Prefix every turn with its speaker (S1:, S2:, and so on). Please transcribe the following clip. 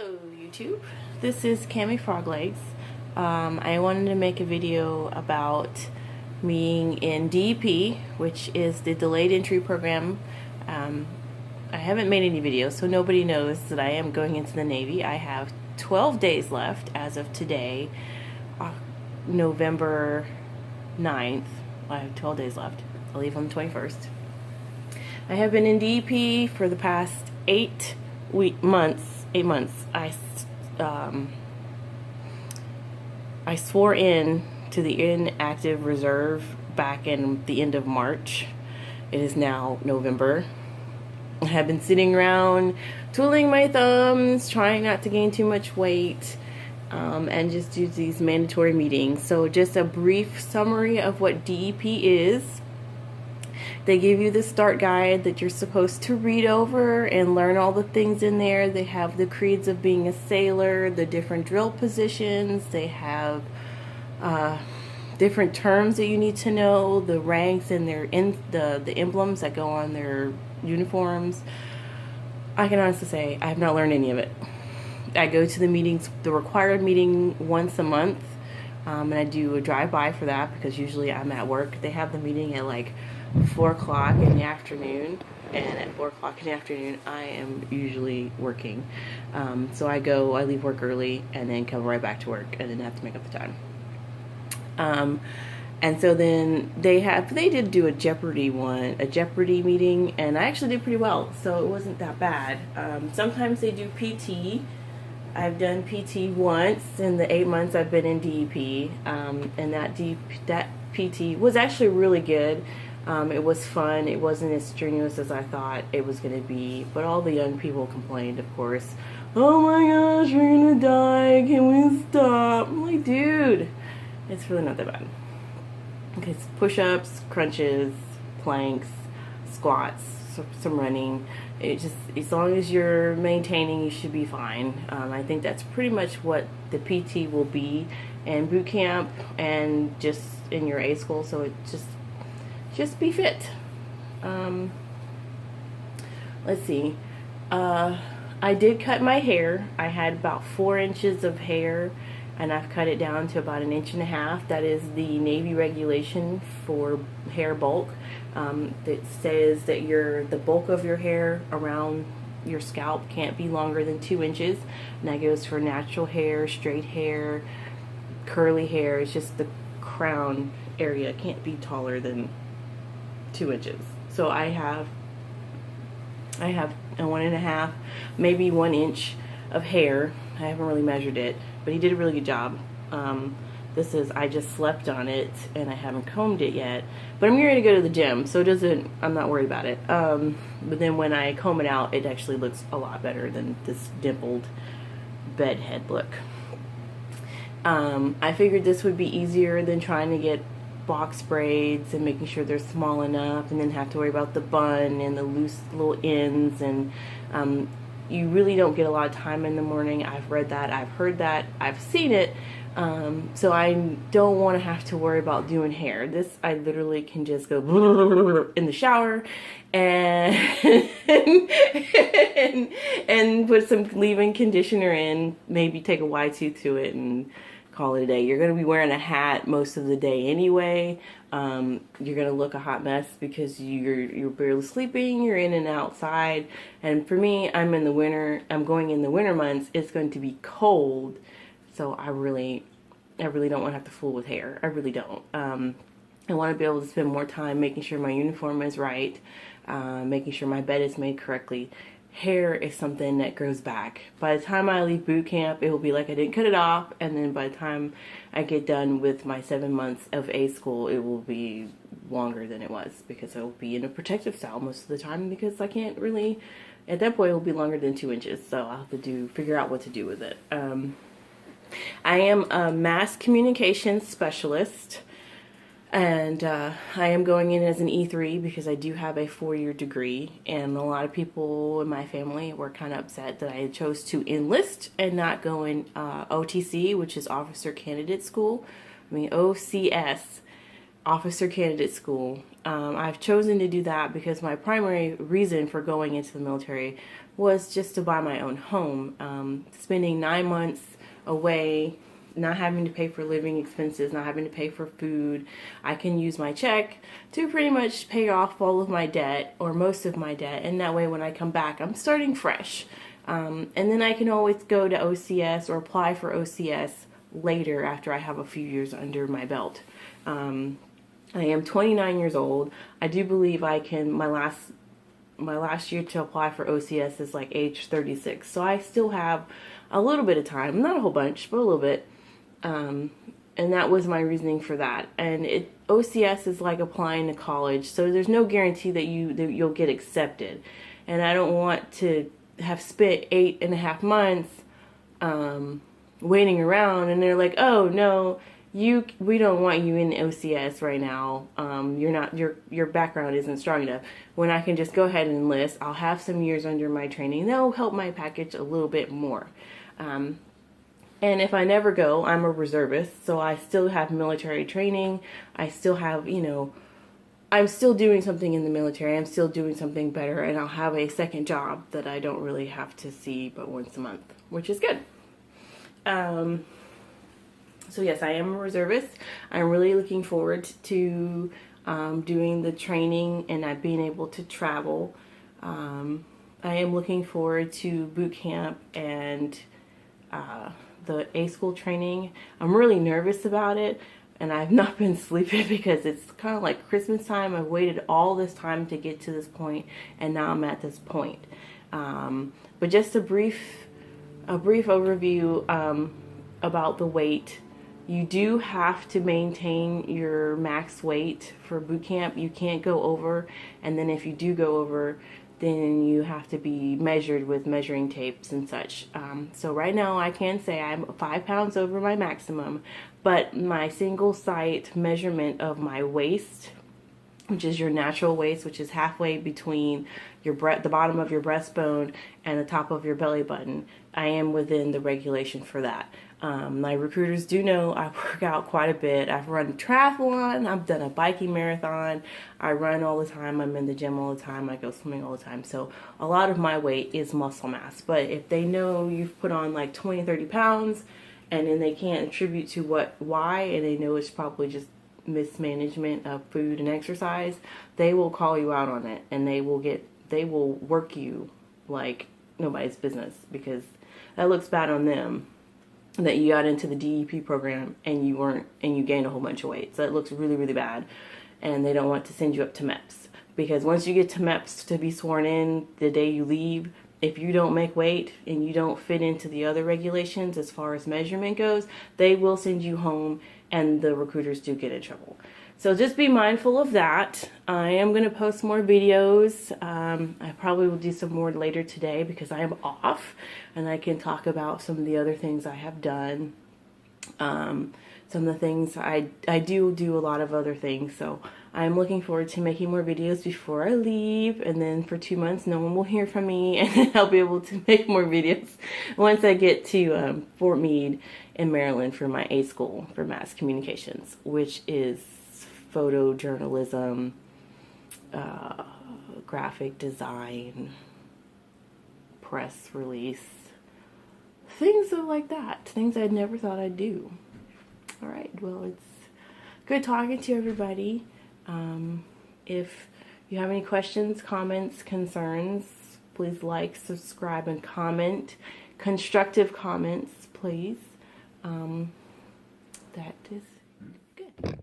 S1: Hello YouTube, this is Cami Froglegs. I wanted to make a video about being in DEP, which is the Delayed Entry Program. I haven't made any videos, so nobody knows that I am going into the Navy. I have 12 days left as of today, November 9th. I have 12 days left. I'll leave on the 21st. I have been in DEP for the past 8 months. I swore in to the inactive reserve back in the end of March. It is now November. I have been sitting around twiddling my thumbs, trying not to gain too much weight, and just do these mandatory meetings. So just a brief summary of what DEP is. They give you the start guide that you're supposed to read over and learn all the things in there. They have the creeds of being a sailor, the different drill positions. They have different terms that you need to know, the ranks and the emblems that go on their uniforms. I can honestly say I have not learned any of it. I go to the meetings, the required meeting once a month, and I do a drive-by for that because usually I'm at work. They have the meeting at like 4 o'clock in the afternoon, and at 4 o'clock in the afternoon I am usually working. So I leave work early and then come right back to work and then have to make up the time. And so then they did do a Jeopardy meeting, and I actually did pretty well, so it wasn't that bad. Sometimes they do PT. I've done PT once in the 8 months I've been in DEP, and that PT was actually really good. It was fun. It wasn't as strenuous as I thought it was going to be, but all the young people complained, of course. Oh my gosh, we're going to die. Can we stop? I'm like, dude, it's really not that bad. Okay, so push-ups, crunches, planks, squats, some running. It just, as long as you're maintaining, you should be fine. I think that's pretty much what the PT will be in boot camp and just in your A school. So it just be fit. Let's see. I did cut my hair. I had about 4 inches of hair, and I've cut it down to about 1.5 inches. That is the Navy regulation for hair bulk. That says that the bulk of your hair around your scalp can't be longer than 2 inches. And that goes for natural hair, straight hair, curly hair. It's just the crown area can't be taller than 2 inches. So I have a 1.5, maybe 1 inch of hair. I haven't really measured it, but he did a really good job. I just slept on it and I haven't combed it yet, but I'm ready to go to the gym, so I'm not worried about it. But then when I comb it out, it actually looks a lot better than this dimpled bed head look. I figured this would be easier than trying to get box braids and making sure they're small enough and then have to worry about the bun and the loose little ends, and you really don't get a lot of time in the morning. I've read that, I've heard that, I've seen it, so I don't want to have to worry about doing hair. This, I literally can just go in the shower and and put some leave-in conditioner in, maybe take a Y2 to it and call it a day. You're going to be wearing a hat most of the day anyway. You're going to look a hot mess because you're barely sleeping, you're in and outside. And for me, I'm going in the winter months. It's going to be cold, so I really don't want to have to fool with hair. I really don't. I want to be able to spend more time making sure my uniform is right, making sure my bed is made correctly. Hair is something that grows back. By the time I leave boot camp, it will be like I didn't cut it off, and then by the time I get done with my 7 months of A school, it will be longer than it was, because I will be in a protective style most of the time, because I can't really, at that point it will be longer than 2 inches, so I'll have to figure out what to do with it. I am a mass communications specialist, and I am going in as an E3 because I do have a 4-year degree, and a lot of people in my family were kind of upset that I chose to enlist and not go in OTC, which is Officer Candidate School. OCS, Officer Candidate School, I've chosen to do that because my primary reason for going into the military was just to buy my own home. Spending 9 months away, not having to pay for living expenses, not having to pay for food, I can use my check to pretty much pay off all of my debt or most of my debt, and that way when I come back I'm starting fresh. And then I can always go to OCS or apply for OCS later after I have a few years under my belt. I am 29 years old. I do believe I can, my last year to apply for OCS is like age 36. So I still have a little bit of time, not a whole bunch, but a little bit. And that was my reasoning for that. And OCS is like applying to college, so there's no guarantee that you'll get accepted. And I don't want to have spent 8.5 months waiting around, and they're like, oh no, we don't want you in OCS right now. Your background isn't strong enough. When I can just go ahead and enlist, I'll have some years under my training. That'll help my package a little bit more. And if I never go, I'm a reservist, so I still have military training. I still have, I'm still doing something in the military. I'm still doing something better, and I'll have a second job that I don't really have to see but once a month, which is good. So yes, I am a reservist. I'm really looking forward to doing the training and being able to travel. I am looking forward to boot camp and the A-School training. I'm really nervous about it, and I've not been sleeping because it's kind of like Christmas time. I've waited all this time to get to this point, and now I'm at this point. But just a brief overview about the weight. You do have to maintain your max weight for boot camp. You can't go over, and then if you do go over, then you have to be measured with measuring tapes and such. So right now I can say I'm 5 pounds over my maximum, but my single site measurement of my waist, which is your natural waist, which is halfway between the bottom of your breastbone and the top of your belly button, I am within the regulation for that. My recruiters do know I work out quite a bit. I've run a triathlon, I've done a biking marathon, I run all the time, I'm in the gym all the time, I go swimming all the time. So a lot of my weight is muscle mass. But if they know you've put on like 20, 30 pounds and then they can't attribute to why, and they know it's probably just mismanagement of food and exercise, they will call you out on it, and they will work you like nobody's business, because that looks bad on them that you got into the DEP program and you gained a whole bunch of weight. So it looks really, really bad, and they don't want to send you up to MEPS, because once you get to MEPS to be sworn in the day you leave, if you don't make weight and you don't fit into the other regulations as far as measurement goes, they will send you home, and the recruiters do get in trouble. So just be mindful of that. I am going to post more videos. I probably will do some more later today because I am off, and I can talk about some of the other things I have done. Some of the things I do a lot of other things, so I'm looking forward to making more videos before I leave, and then for 2 months no one will hear from me, and then I'll be able to make more videos once I get to Fort Meade in Maryland for my A-School for mass communications, which is photojournalism, graphic design, press release, things like that, things I'd never thought I'd do. All right, well, it's good talking to everybody. If you have any questions, comments, concerns, please like, subscribe, and comment. Constructive comments, please. That is good.